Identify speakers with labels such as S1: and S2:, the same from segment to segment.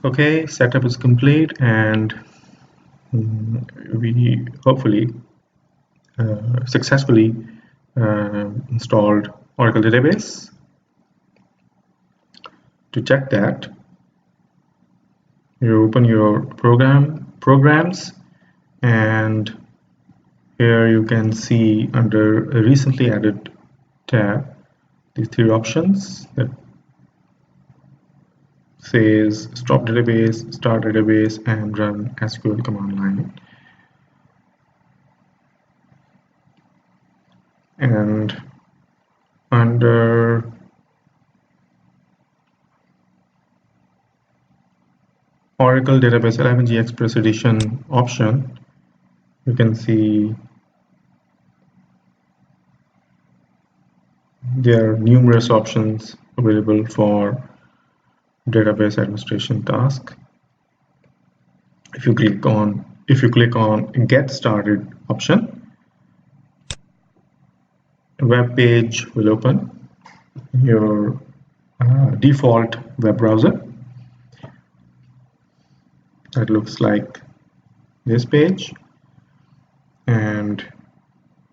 S1: Okay, setup is complete and we hopefully successfully installed Oracle database. To check that, you open your programs, and here you can see under a recently added tab these three options that says stop database, start database, and run SQL command line. And under Oracle Database 11g Express Edition option, you can see there are numerous options available for database administration task. If you click on Get Started option, a web page will open your default web browser. That looks like this page, and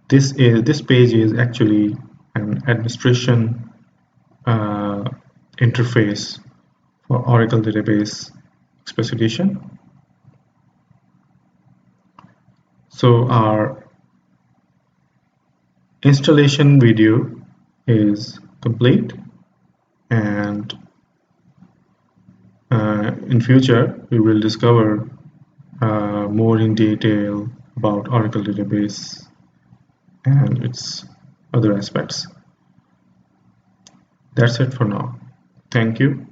S1: this page is actually an administration interface for Oracle Database Express Edition. So our installation video is complete, and in future we will discover more in detail about Oracle Database and its other aspects. That's it for now. Thank you.